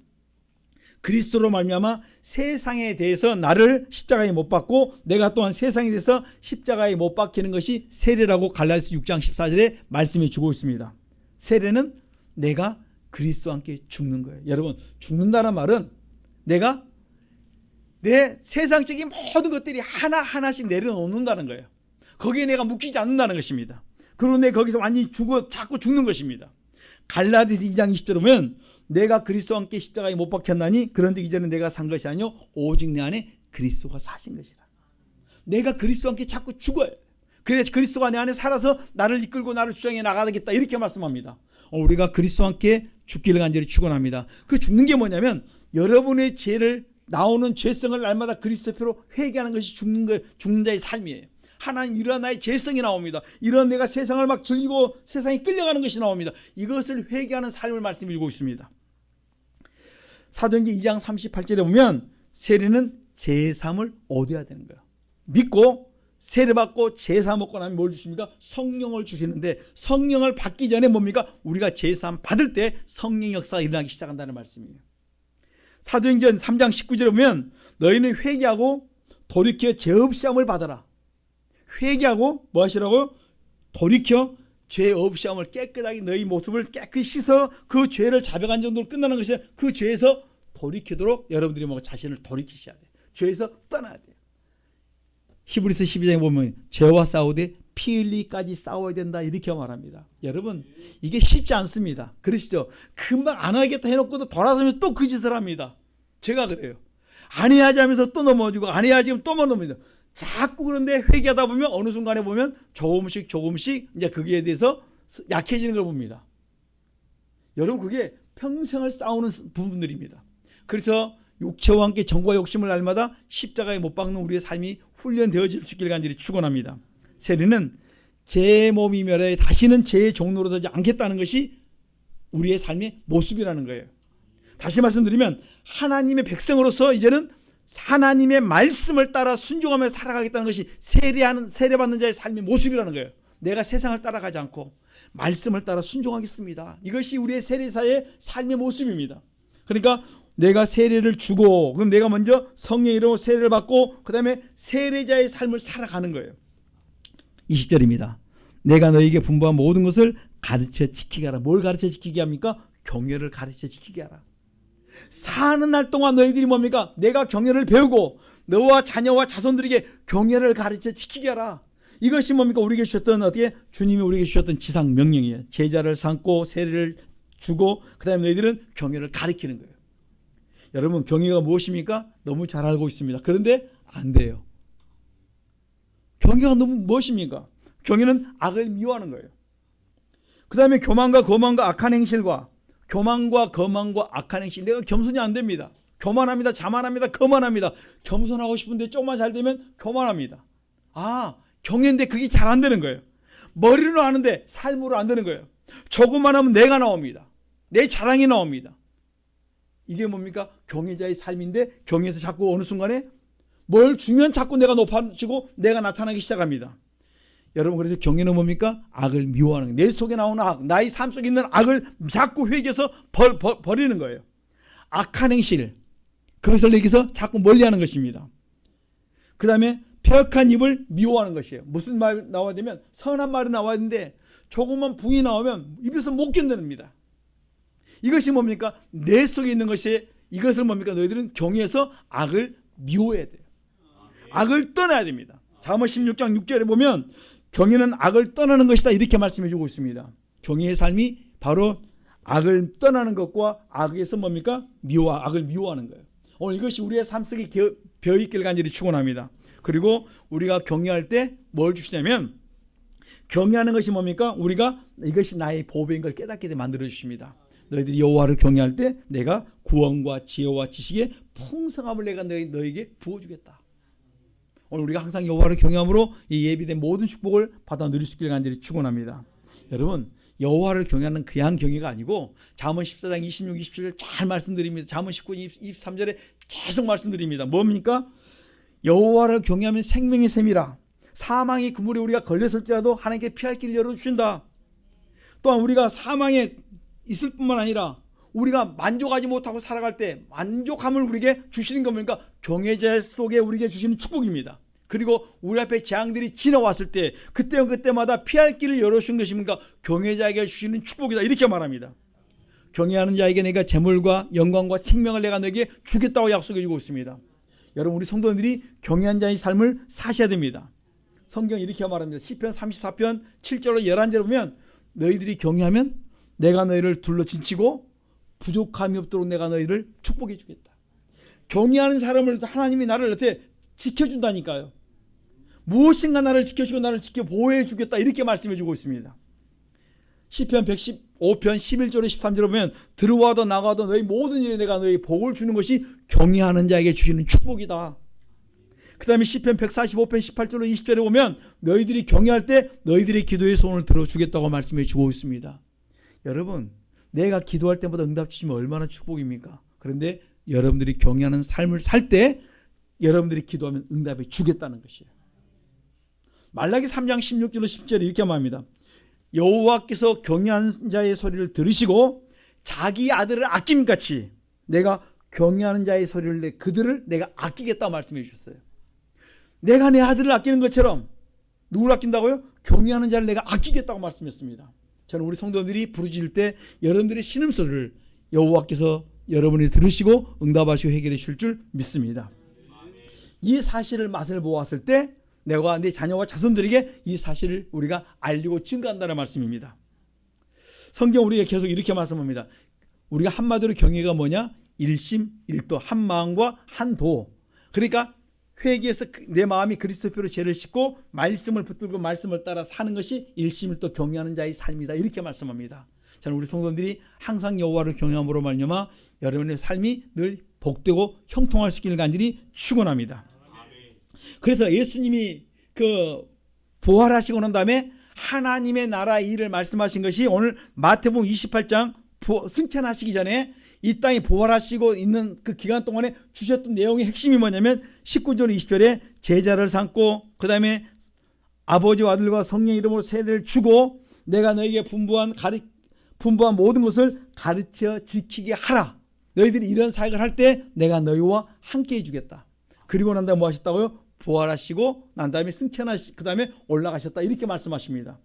그리스도로 말미암아 세상에 대해서 나를 십자가에 못 박고 내가 또한 세상에 대해서 십자가에 못 박히는 것이 세례라고 갈라디아서 6장 14절에 말씀해 주고 있습니다. 세례는 내가 그리스도와 함께 죽는 거예요. 여러분, 죽는다는 말은 내가 내 세상적인 모든 것들이 하나하나씩 내려놓는다는 거예요. 거기에 내가 묶이지 않는다는 것입니다. 그리고 내가 거기서 완전히 자꾸 죽는 것입니다. 갈라디아서 2장 20절에 보면 내가 그리스도와 함께 십자가에 못 박혔나니 그런즉 이제는 내가 산 것이 아니요 오직 내 안에 그리스도가 사신 것이라. 내가 그리스도와 함께 자꾸 죽어요. 그래서 그리스도가 내 안에 살아서 나를 이끌고 나를 주장해 나가겠다, 이렇게 말씀합니다. 우리가 그리스도와 함께 죽기를 간절히 축원합니다. 그 죽는 게 뭐냐면 여러분의 죄를 나오는 죄성을 날마다 그리스도표로 회개하는 것이 죽는 자의 삶이에요. 하나님, 이런 나의 죄성이 나옵니다. 이런 내가 세상을 막 즐기고 세상에 끌려가는 것이 나옵니다. 이것을 회개하는 삶을 말씀해 주고 있습니다. 사도행전 2장 38절에 보면 세례는 제3을 얻어야 되는 거예요. 믿고 세례받고 제사 먹고 나면 뭘 주십니까? 성령을 주시는데, 성령을 받기 전에 뭡니까? 우리가 제사 받을 때 성령 역사가 일어나기 시작한다는 말씀이에요. 사도행전 3장 19절에 보면 너희는 회개하고 돌이켜 죄 없이 함을 받아라. 회개하고 뭐 하시라고? 돌이켜 죄 없이 함을, 깨끗하게 너희 모습을 깨끗이 씻어 그 죄를 자백한 정도로 끝나는 것이, 그 죄에서 돌이키도록 여러분들이 뭐 자신을 돌이키셔야 돼요. 죄에서 떠나야 돼요. 히브리서 12장에 보면 죄와 싸우되 피 흘리기까지 싸워야 된다 이렇게 말합니다. 여러분 이게 쉽지 않습니다. 그러시죠? 금방 안 하겠다 해놓고도 돌아서면 또 그 짓을 합니다. 제가 그래요. 안 해야지 하면서 또 넘어지고, 안 해야지 하면 또 넘어집니다. 자꾸. 그런데 회개하다 보면 어느 순간에 보면 조금씩 이제 거기에 대해서 약해지는 걸 봅니다. 여러분 그게 평생을 싸우는 부분들입니다. 그래서 육체와 함께 정과 욕심을 날마다 십자가에 못 박는 우리의 삶이 훈련되어질 수 있기를 간절히 축원합니다. 세례는 제 몸이 멸하여 다시는 죄의 종로로 되지 않겠다는 것이 우리의 삶의 모습이라는 거예요. 다시 말씀드리면 하나님의 백성으로서 이제는 하나님의 말씀을 따라 순종하며 살아가겠다는 것이 세례받는 자의 삶의 모습이라는 거예요. 내가 세상을 따라가지 않고 말씀을 따라 순종하겠습니다. 이것이 우리의 세례사의 삶의 모습입니다. 그러니까 내가 세례를 주고, 그럼 내가 먼저 성령의 이름으로 세례를 받고 그 다음에 세례자의 삶을 살아가는 거예요. 20절입니다. 내가 너에게 분부한 모든 것을 가르쳐 지키게 하라. 뭘 가르쳐 지키게 합니까? 경외를 가르쳐 지키게 하라. 사는 날 동안 너희들이 뭡니까? 내가 경외를 배우고 너와 자녀와 자손들에게 경외를 가르쳐 지키게 하라. 이것이 뭡니까? 우리에게 주셨던, 어떻게 주님이 우리에게 주셨던 지상 명령이에요. 제자를 삼고 세례를 주고 그 다음에 너희들은 경외를 가르치는 거예요. 여러분 경외가 무엇입니까? 너무 잘 알고 있습니다. 그런데 안 돼요. 경외가 너무 무엇입니까? 경외는 악을 미워하는 거예요. 그 다음에 교만과 거만과 악한 행실과, 교만과 거만과 악한 행실, 내가 겸손이 안 됩니다. 교만합니다. 자만합니다. 거만합니다. 겸손하고 싶은데 조금만 잘 되면 교만합니다. 경외인데 그게 잘 안 되는 거예요. 머리로 아는데 삶으로 안 되는 거예요. 조금만 하면 내가 나옵니다. 내 자랑이 나옵니다. 이게 뭡니까? 경외자의 삶인데, 경외에서 자꾸 어느 순간에 뭘 주면 자꾸 내가 높아지고 내가 나타나기 시작합니다. 여러분 그래서 경외는 뭡니까? 악을 미워하는 거예요. 내 속에 나오는 악, 나의 삶 속에 있는 악을 자꾸 회개해서 버리는 거예요. 악한 행실, 그것을 내게서 자꾸 멀리하는 것입니다. 그 다음에 폐역한 입을 미워하는 것이에요. 무슨 말 나와야 되면 선한 말이 나와야 되는데 조금만 붕이 나오면 입에서 못 견뎌냅니다. 이것이 뭡니까? 내 속에 있는 것이, 이것을 뭡니까? 너희들은 경외해서 악을 미워해야 돼요. 악을 떠나야 됩니다. 잠언 16장 6절에 보면 경외는 악을 떠나는 것이다 이렇게 말씀해 주고 있습니다. 경외의 삶이 바로 악을 떠나는 것과 악에서 뭡니까? 악을 미워하는 거예요. 오늘 이것이 우리의 삶 속에 배어있기를 간절히 축원합니다. 그리고 우리가 경외할 때 뭘 주시냐면, 경외하는 것이 뭡니까? 우리가 이것이 나의 보배인 걸 깨닫게 만들어 주십니다. 너희들이 여호와를 경외할 때 내가 구원과 지혜와 지식의 풍성함을 내가 너에게 부어주겠다. 오늘 우리가 항상 여호와를 경외함으로 이 예비된 모든 축복을 받아 누릴 수 있기를 간절히 축원합니다. 여러분 여호와를 경외하는 그냥 경외가 아니고, 잠언 14장 26, 27절 잘 말씀드립니다. 잠언 19, 23절에 계속 말씀드립니다. 뭡니까? 여호와를 경외하면 생명의 샘이라. 사망의 그물에 우리가 걸렸을지라도 하나님께 피할 길을 열어주신다. 또한 우리가 사망에 있을 뿐만 아니라 우리가 만족하지 못하고 살아갈 때 만족함을 우리에게 주시는 겁니까? 경외자 속에 우리에게 주시는 축복입니다. 그리고 우리 앞에 재앙들이 지나왔을 때 그때마다 피할 길을 열어주신 것입니까? 경외자에게 주시는 축복이다 이렇게 말합니다. 경외하는 자에게 내가 재물과 영광과 생명을 내가 너에게 주겠다고 약속해 주고 있습니다. 여러분 우리 성도들이 경외한 자의 삶을 사셔야 됩니다. 성경이 이렇게 말합니다. 시편 34편 7절로 11절에 보면 너희들이 경외하면 내가 너희를 둘러 진치고 부족함이 없도록 내가 너희를 축복해 주겠다. 경외하는 사람을 하나님이 나를 어떻게 지켜준다니까요. 무엇인가 나를 지켜주고 나를 지켜 보호해 주겠다 이렇게 말씀해 주고 있습니다. 시편 115편 11절에 13절에 보면 들어와도 나가도 너희 모든 일에 내가 너희 복을 주는 것이 경외하는 자에게 주시는 축복이다. 그 다음에 시편 145편 18절로 20절에 보면 너희들이 경외할 때 너희들의 기도의 손을 들어주겠다고 말씀해 주고 있습니다. 여러분 내가 기도할 때마다 응답 주시면 얼마나 축복입니까? 그런데 여러분들이 경외하는 삶을 살 때 여러분들이 기도하면 응답해 주겠다는 것이에요. 말라기 3장 16절로 10절에 이렇게 말합니다. 여호와께서 경외하는 자의 소리를 들으시고 자기 아들을 아낌 같이 내가 경외하는 자의 소리를 그들을 내가 아끼겠다고 말씀해 주셨어요. 내가 내 아들을 아끼는 것처럼 누구를 아낀다고요? 경외하는 자를 내가 아끼겠다고 말씀했습니다. 저는 우리 성도들이 부르짖을 때 여러분들의 신음소리를 여호와께서 여러분이 들으시고 응답하시고 해결해 주실 줄 믿습니다. 이 사실을 맛을 보았을 때 내가 내 자녀와 자손들에게 이 사실을 우리가 알리고 증거한다는 말씀입니다. 성경 우리에게 계속 이렇게 말씀합니다. 우리가 한마디로 경외가 뭐냐? 일심일도, 한 마음과 한 도. 그러니까 회개해서 내 마음이 그리스도표로 죄를 씻고 말씀을 붙들고 말씀을 따라 사는 것이 일심일도 경외하는 자의 삶이다. 이렇게 말씀합니다. 저는 우리 성도들이 항상 여호와를 경외함으로 말미암아 여러분의 삶이 늘 복되고 형통할 수 있기를 간절히 축원합니다. 그래서 예수님이 부활하시고 난 다음에 하나님의 나라 일을 말씀하신 것이 오늘 마태복음 28장 승천하시기 전에 이 땅에 부활하시고 있는 그 기간 동안에 주셨던 내용의 핵심이 뭐냐면 19절 20절에 제자를 삼고 그 다음에 아버지와 아들과 성령 이름으로 세례를 주고 내가 너에게 분부한 모든 것을 가르쳐 지키게 하라. 너희들이 이런 사역을 할 때 내가 너희와 함께 해주겠다. 그리고 난 다음에 뭐 하셨다고요? 부활하시고 난 다음에 승천하시고 그 다음에 올라가셨다. 이렇게 말씀하십니다.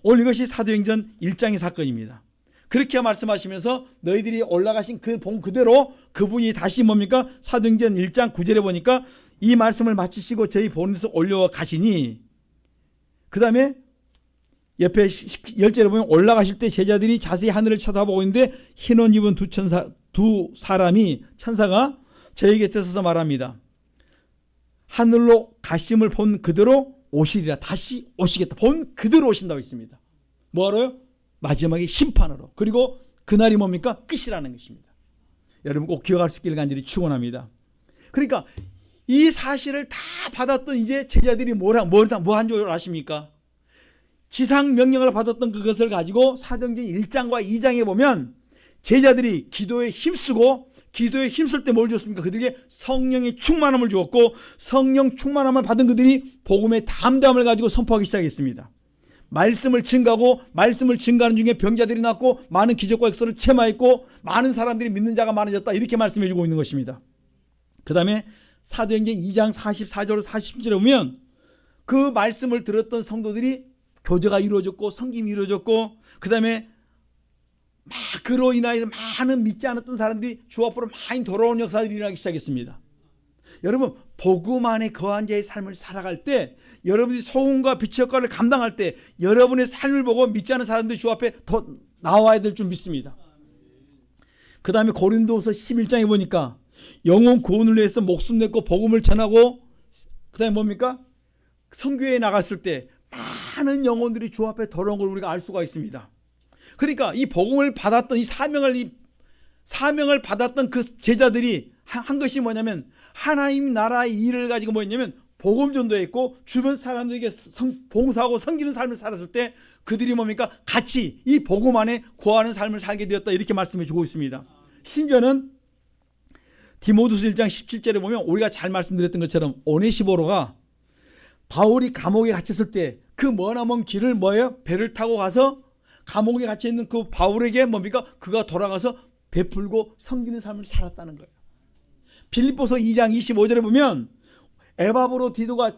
오늘 이것이 사도행전 1장의 사건입니다. 그렇게 말씀하시면서 너희들이 올라가신 그 본 그대로 그분이 다시 뭡니까? 사도행전 1장 9절에 보니까 이 말씀을 마치시고 저희 본에서 올려와 가시니 그 다음에 옆에 10절에 보면 올라가실 때 제자들이 자세히 하늘을 쳐다보고 있는데 흰 옷 입은 두 사람이 천사가 저희 곁에 서서 말합니다. 하늘로 가심을 본 그대로 오시리라. 다시 오시겠다. 본 그대로 오신다고 있습니다. 뭐하러요? 마지막에 심판으로. 그리고 그날이 뭡니까? 끝이라는 것입니다. 여러분 꼭 기억할 수 있기를 간절히 축원합니다. 그러니까 이 사실을 다 받았던 이제 제자들이 뭐 한 줄 아십니까? 지상 명령을 받았던 그것을 가지고 사도행전 1장과 2장에 보면 제자들이 기도에 힘쓰고 기도에 힘쓸 때 뭘 줬습니까? 그들에게 성령의 충만함을 주었고 성령 충만함을 받은 그들이 복음의 담대함을 가지고 선포하기 시작했습니다. 말씀을 증가하고 말씀을 증가하는 중에 병자들이 낫고 많은 기적과 역사를 체마했고 많은 사람들이 믿는 자가 많아졌다. 이렇게 말씀해 주고 있는 것입니다. 그 다음에 사도행전 2장 44절로 40절에 보면 그 말씀을 들었던 성도들이 교제가 이루어졌고 성김이 이루어졌고 그 다음에 막 그로 인하여서 많은 믿지 않았던 사람들이 주 앞으로 많이 돌아오는 역사들이 일어나기 시작했습니다. 여러분 복음 안에 거한 자의 삶을 살아갈 때 여러분이 소금과 빛의 역할을 감당할 때 여러분의 삶을 보고 믿지 않은 사람들이 주 앞에 더 나와야 될 줄 믿습니다. 그 다음에 고린도후서 11장에 보니까 영혼 구원을 위해서 목숨 냈고 복음을 전하고 그 다음에 뭡니까? 선교에 나갔을 때 많은 영혼들이 주 앞에 돌아온 걸 우리가 알 수가 있습니다. 그러니까 이 복음을 받았던 이 사명을 받았던 그 제자들이 한 것이 뭐냐면 하나님 나라의 일을 가지고 뭐였냐면 복음 전도했고 주변 사람들에게 봉사하고 섬기는 삶을 살았을 때 그들이 뭡니까? 같이 이 복음 안에 거하는 삶을 살게 되었다. 이렇게 말씀해 주고 있습니다. 심지어는 디모데후서 1장 17절에 보면 우리가 잘 말씀드렸던 것처럼 오네시보로가 바울이 감옥에 갇혔을 때 그 머나먼 길을 배를 타고 가서 감옥에 갇혀 있는 그 바울에게 뭡니까? 그가 돌아가서 베풀고 섬기는 삶을 살았다는 거예요. 빌립보서 2장 25절에 보면 에바브로디도가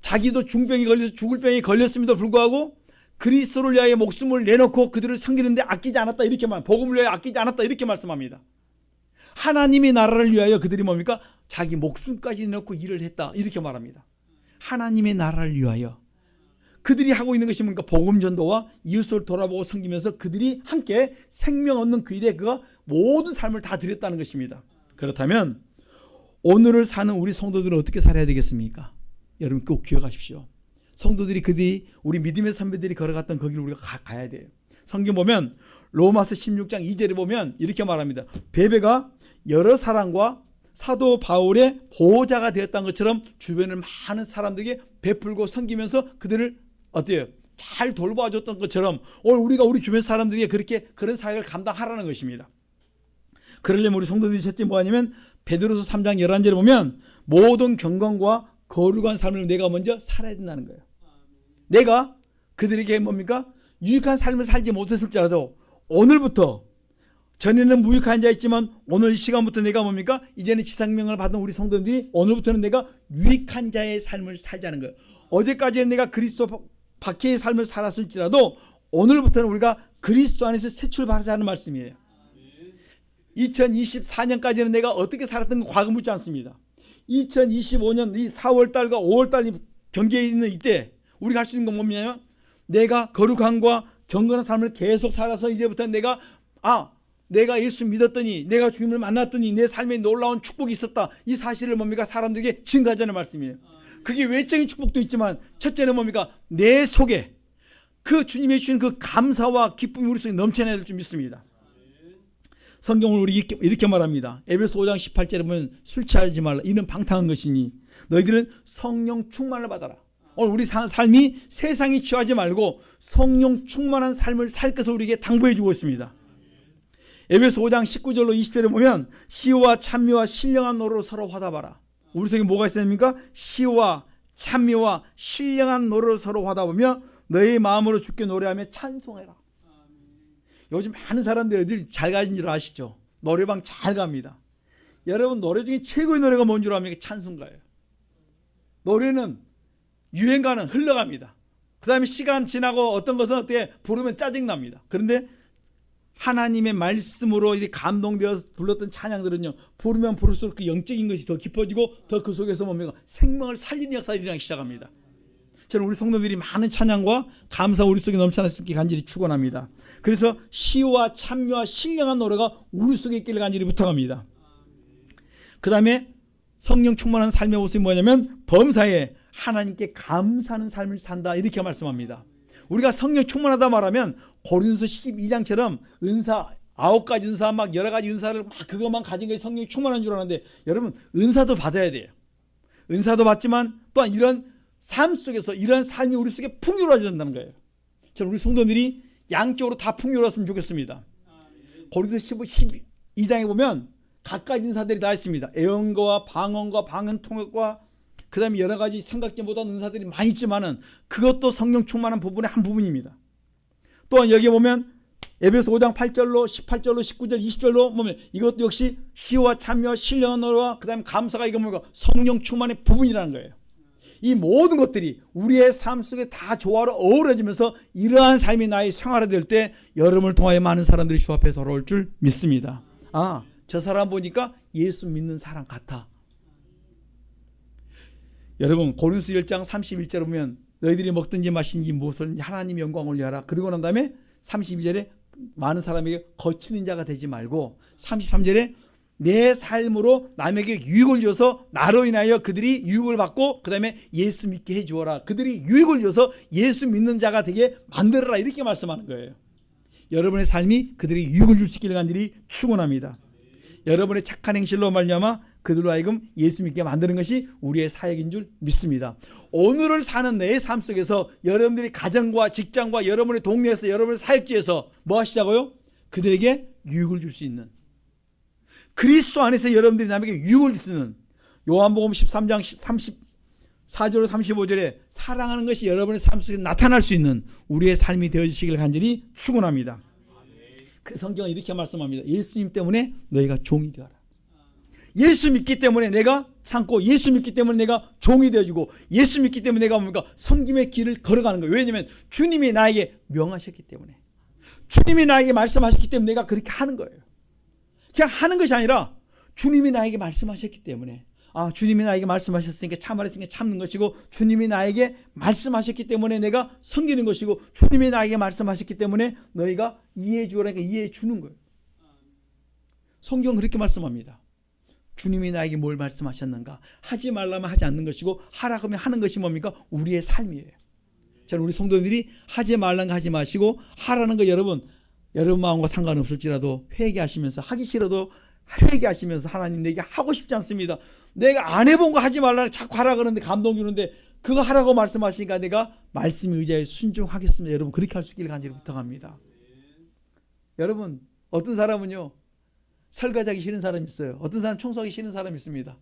자기도 중병이 걸려서 죽을 병이 걸렸음에도 불구하고 그리스도를 위하여 목숨을 내놓고 그들을 섬기는데 아끼지 않았다. 이렇게 복음을 위하여 아끼지 않았다. 이렇게 말씀합니다. 하나님의 나라를 위하여 그들이 뭡니까? 자기 목숨까지 내놓고 일을 했다. 이렇게 말합니다. 하나님의 나라를 위하여 그들이 하고 있는 것이 뭡니까? 복음 전도와 이웃을 돌아보고 섬기면서 그들이 함께 생명 얻는 그 일에 그가 모든 삶을 다 드렸다는 것입니다. 그렇다면 오늘을 사는 우리 성도들은 어떻게 살아야 되겠습니까? 여러분 꼭 기억하십시오. 성도들이 우리 믿음의 선배들이 걸어갔던 그 길을 우리가 가야 돼요. 성경 보면 로마서 16장 2절에 보면 이렇게 말합니다. 베베가 여러 사람과 사도 바울의 보호자가 되었다는 것처럼 주변을 많은 사람들에게 베풀고 섬기면서 그들을 어때요? 잘 돌봐줬던 것처럼 오늘 우리가 우리 주변 사람들에게 그런 사역을 감당하라는 것입니다. 그러려면 우리 성도들이 첫째 뭐하냐면 베드로서 3장 11절에 보면 모든 경건과 거룩한 삶을 내가 먼저 살아야 된다는 거예요. 내가 그들에게 뭡니까? 유익한 삶을 살지 못했을지라도 오늘부터, 전에는 무익한 자였지만 오늘 이 시간부터 내가 뭡니까? 이제는 지상명을 받은 우리 성도들이 오늘부터는 내가 유익한 자의 삶을 살자는 거예요. 어제까지는 내가 그리스도 밖의 삶을 살았을지라도 오늘부터는 우리가 그리스도 안에서 새 출발하자는 말씀이에요. 2024년까지는 내가 어떻게 살았던 거 과거 묻지 않습니다. 2025년 이 4월달과 5월달 경계에 있는 이때 우리가 할 수 있는 건 뭐냐면, 내가 거룩함과 경건한 삶을 계속 살아서 이제부터 내가 예수 믿었더니, 내가 주님을 만났더니 내 삶에 놀라운 축복이 있었다, 이 사실을 뭡니까? 사람들에게 증거하자는 말씀이에요. 그게 외적인 축복도 있지만 첫째는 뭡니까? 내 속에 그 주님이 주신 그 감사와 기쁨이 우리 속에 넘쳐나야 될 줄 믿습니다. 성경을 우리 이렇게 말합니다. 에베소 5장 18절에 보면 술 취하지 말라, 이는 방탕한 것이니 너희들은 성령 충만을 받아라. 오늘 우리 삶이 세상이 취하지 말고 성령 충만한 삶을 살 것을 우리에게 당부해 주고 있습니다. 에베소 5장 19절로 20절에 보면 시와 찬미와 신령한 노래로 서로 화답하라. 우리 속에 뭐가 있어야 됩니까? 시와 찬미와 신령한 노래로 서로 화답하며 너희 마음으로 주께 노래하며 찬송해라. 요즘 많은 사람들이 어딜 잘 가진 줄 아시죠? 노래방 잘 갑니다. 여러분, 노래 중에 최고의 노래가 뭔 줄 압니까? 찬송가예요. 노래는 유행가는 흘러갑니다. 그 다음에 시간 지나고 어떤 것은 어떻게 부르면 짜증납니다. 그런데 하나님의 말씀으로 감동되어서 불렀던 찬양들은요, 부르면 부를수록 그 영적인 것이 더 깊어지고 더 그 속에서 뭡니까? 생명을 살리는 역사가 일어나기 시작합니다. 저는 우리 성도들이 많은 찬양과 감사 우리 속에 넘쳐날 수 있게 간절히 축원합니다. 그래서 시와 찬미와 신령한 노래가 우리 속에 있기를 간절히 부탁합니다. 그 다음에 성령 충만한 삶의 모습이 뭐냐면 범사에 하나님께 감사하는 삶을 산다, 이렇게 말씀합니다. 우리가 성령 충만하다 말하면 고린도서 12장처럼 은사 9가지 은사 막 여러 가지 은사를 막 그것만 가진 게 성령이 충만한 줄 아는데, 여러분 은사도 받아야 돼요. 은사도 받지만 또한 이런 삶 속에서 이런 삶이 우리 속에 풍요로워져야 된다는 거예요. 저는 우리 성도들이 양쪽으로 다 풍요로웠으면 좋겠습니다. 고린도서 12장에 보면 각가지 은사들이 다 있습니다. 애언과 방언과 방언 통역과 그 다음에 여러 가지 생각지 못한 은사들이 많이 있지만은 그것도 성령 충만한 부분의 한 부분입니다. 또한 여기 보면 에베소 5장 8절로 18절로 19절 20절로 보면 이것도 역시 시와 찬미와 신령한 노래와 그 다음에 감사가 이거 뭔가 성령 충만의 부분이라는 거예요. 이 모든 것들이 우리의 삶 속에 다 조화로 어우러지면서 이러한 삶이 나의 생활화될 때 여러분을 통하여 많은 사람들이 주 앞에 돌아올 줄 믿습니다. 저 사람 보니까 예수 믿는 사람 같아. 여러분 고린도서 1장 31절에 보면 너희들이 먹든지 마시든지 무엇을 하나님 영광 올려라. 그리고 난 다음에 32절에 많은 사람에게 거치는 자가 되지 말고 33절에 내 삶으로 남에게 유익을 줘서 나로 인하여 그들이 유익을 받고 그 다음에 예수 믿게 해주어라. 그들이 유익을 줘서 예수 믿는 자가 되게 만들어라, 이렇게 말씀하는 거예요. 여러분의 삶이 그들이 유익을 줄 수 있기를 간절히 축원합니다. 여러분의 착한 행실로 말미암아 그들로 하여금 예수 믿게 만드는 것이 우리의 사역인 줄 믿습니다. 오늘을 사는 내 삶 속에서 여러분들이 가정과 직장과 여러분의 동네에서 여러분의 사역지에서 뭐 하시자고요? 그들에게 유익을 줄 수 있는, 그리스도 안에서 여러분들이 남에게 유익을 줄 수 있는, 요한복음 13장 34절로 35절에 사랑하는 것이 여러분의 삶 속에 나타날 수 있는 우리의 삶이 되어주시길 간절히 축원합니다. 그 성경은 이렇게 말씀합니다. 예수님 때문에 너희가 종이 되어라. 예수 믿기 때문에 내가 참고, 예수 믿기 때문에 내가 종이 되어주고, 예수 믿기 때문에 내가 뭡니까? 섬김의 길을 걸어가는 거예요. 왜냐하면 주님이 나에게 명하셨기 때문에, 주님이 나에게 말씀하셨기 때문에 내가 그렇게 하는 거예요. 그냥 하는 것이 아니라 주님이 나에게 말씀하셨기 때문에, 주님이 나에게 말씀하셨으니까 참아랬으니까 참는 것이고, 주님이 나에게 말씀하셨기 때문에 내가 섬기는 것이고, 주님이 나에게 말씀하셨기 때문에 너희가 이해해 주라니까 이해해 주는 거예요. 성경은 그렇게 말씀합니다. 주님이 나에게 뭘 말씀하셨는가? 하지 말라면 하지 않는 것이고 하라고 하면 하는 것이 뭡니까? 우리의 삶이에요. 저는 우리 성도들이 하지 말라는 거 하지 마시고 하라는 거 여러분 마음과 상관없을지라도 회개하시면서, 하기 싫어도 회개하시면서 하나님 내게 하고 싶지 않습니다. 내가 안 해본 거 하지 말라 자꾸 하라 그러는데 감동 주는데 그거 하라고 말씀하시니까 내가 말씀에 의지하여 순종하겠습니다. 여러분 그렇게 할 수 있기를 간절히 부탁합니다. 여러분 어떤 사람은요 설거지하기 싫은 사람이 있어요. 어떤 사람은 청소하기 싫은 사람이 있습니다.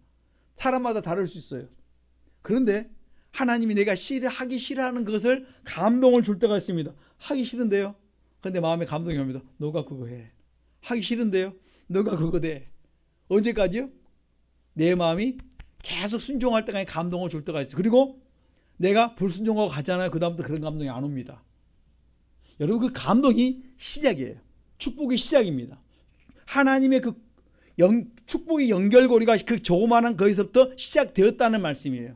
사람마다 다를 수 있어요. 그런데 하나님이 내가 하기 싫어하는 것을 감동을 줄 때가 있습니다. 하기 싫은데요. 그런데 마음에 감동이 옵니다. 너가 그거 해. 하기 싫은데요. 너가 그거 돼. 언제까지요? 내 마음이 계속 순종할 때까지 감동을 줄 때가 있어요. 그리고 내가 불순종하고 가잖아요. 그 다음부터 그런 감동이 안 옵니다. 여러분, 그 감동이 시작이에요. 축복의 시작입니다. 하나님의 그 축복의 연결고리가 그 조그마한 거기서부터 시작되었다는 말씀이에요.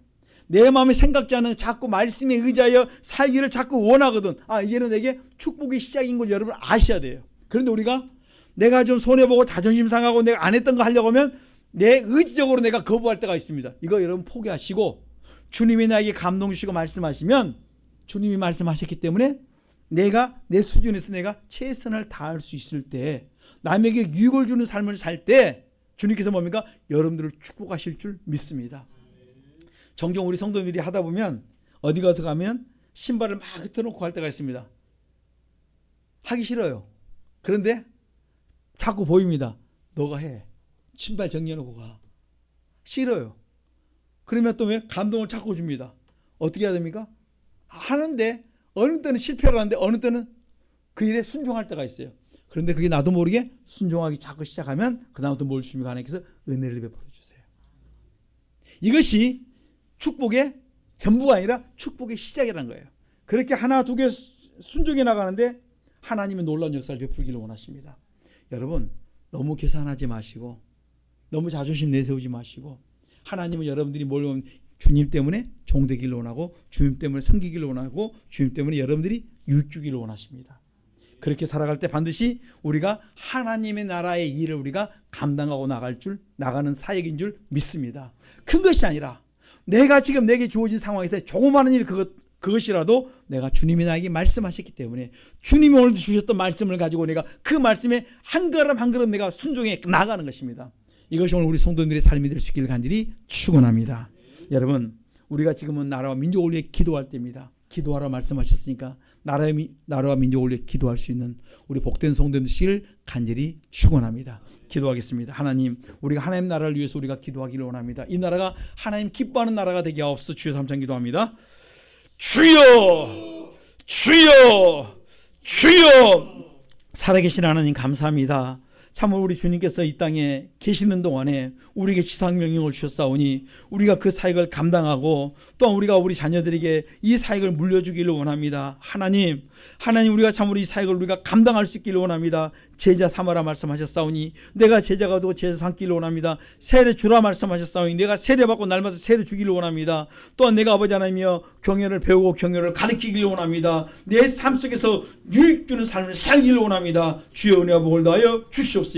내 마음에 생각지 않은 자꾸 말씀에 의지하여 살기를 자꾸 원하거든. 이제는 내게 축복의 시작인 걸 여러분 아셔야 돼요. 그런데 우리가 내가 좀 손해보고 자존심 상하고 내가 안 했던 거 하려고 하면 내 의지적으로 내가 거부할 때가 있습니다. 이거 여러분 포기하시고 주님이 나에게 감동 주시고 말씀하시면 주님이 말씀하셨기 때문에 내가 내 수준에서 내가 최선을 다할 수 있을 때, 남에게 유익을 주는 삶을 살 때 주님께서 뭡니까? 여러분들을 축복하실 줄 믿습니다. 종종 우리 성도들이 하다 보면 어디 가서 가면 신발을 막 흩어놓고 할 때가 있습니다. 하기 싫어요. 그런데 자꾸 보입니다. 너가 해. 신발 정리해놓고 가. 싫어요. 그러면 또 왜? 감동을 자꾸 줍니다. 어떻게 해야 됩니까? 하는데 어느 때는 실패를 하는데 어느 때는 그 일에 순종할 때가 있어요. 그런데 그게 나도 모르게 순종하기 자꾸 시작하면 그 다음부터 뭘 주십니까? 하나님께서 은혜를 베풀어 주세요. 이것이 축복의 전부가 아니라 축복의 시작이라는 거예요. 그렇게 하나 두 개 순종해 나가는데 하나님은 놀라운 역사를 베풀기를 원하십니다. 여러분, 너무 계산하지 마시고 너무 자존심 내세우지 마시고, 하나님은 여러분들이 뭘 주님 때문에 종되기를 원하고, 주님 때문에 섬기기를 원하고, 주님 때문에 여러분들이 유익 주기를 원하십니다. 그렇게 살아갈 때 반드시 우리가 하나님의 나라의 일을 우리가 감당하고 나가는 사역인 줄 믿습니다. 큰 것이 아니라 내가 지금 내게 주어진 상황에서 조그마한 일 그것이라도 내가 주님이 나에게 말씀하셨기 때문에 주님이 오늘도 주셨던 말씀을 가지고 내가 그 말씀에 한 걸음 한 걸음 내가 순종해 나가는 것입니다. 이것이 오늘 우리 성도님들의 삶이 될 수 있기를 간절히 축원합니다. 여러분, 우리가 지금은 나라와 민족을 위해 기도할 때입니다. 기도하라 말씀하셨으니까 나라와 민족을 위해 기도할 수 있는 우리 복된 성도님 되시기를 간절히 축원합니다. 기도하겠습니다. 하나님, 우리가 하나님 나라를 위해서 우리가 기도하기를 원합니다. 이 나라가 하나님 기뻐하는 나라가 되게 하옵소서. 주여 삼창 기도합니다. 주여, 주여, 주여. 살아계신 하나님 감사합니다. 참으로 우리 주님께서 이 땅에 계시는 동안에 우리에게 지상명령을 주셨사오니 우리가 그 사역을 감당하고 또한 우리가 우리 자녀들에게 이 사역을 물려주기를 원합니다. 하나님 우리가 참으로 이 사역을 우리가 감당할 수 있기를 원합니다. 제자 삼아라 말씀하셨사오니 내가 제자가 되고 제자 삼기를 원합니다. 세례 주라 말씀하셨사오니 내가 세례받고 날마다 세례 주기를 원합니다. 또한 내가 아버지 하나님이여 경외를 배우고 경외를 가르치기를 원합니다. 내 삶 속에서 유익 주는 삶을 살기를 원합니다. 주여 은혜와 복을 다하여 주시옵소서.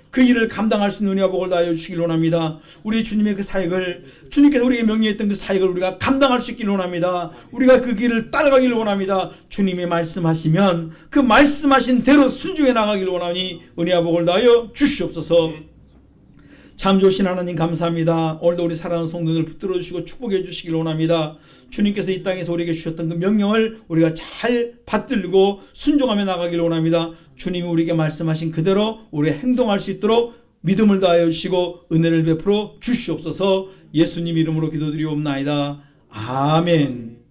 그 일을 감당할 수 있는 은혜와 복을 다하여 주시길 원합니다. 우리 주님의 그 사역을, 주님께서 우리에게 명령했던 그 사역을 우리가 감당할 수 있기를 원합니다. 우리가 그 길을 따라가기를 원합니다. 주님이 말씀하시면 그 말씀하신 대로 순종해 나가기를 원하니 은혜와 복을 다하여 주시옵소서. 참 좋으신 하나님 감사합니다. 오늘도 우리 사랑하는 성도들 붙들어 주시고 축복해 주시길 원합니다. 주님께서 이 땅에서 우리에게 주셨던 그 명령을 우리가 잘 받들고 순종하며 나가길 원합니다. 주님이 우리에게 말씀하신 그대로 우리 행동할 수 있도록 믿음을 다하여 주시고 은혜를 베풀어 주시옵소서. 예수님 이름으로 기도드리옵나이다. 아멘.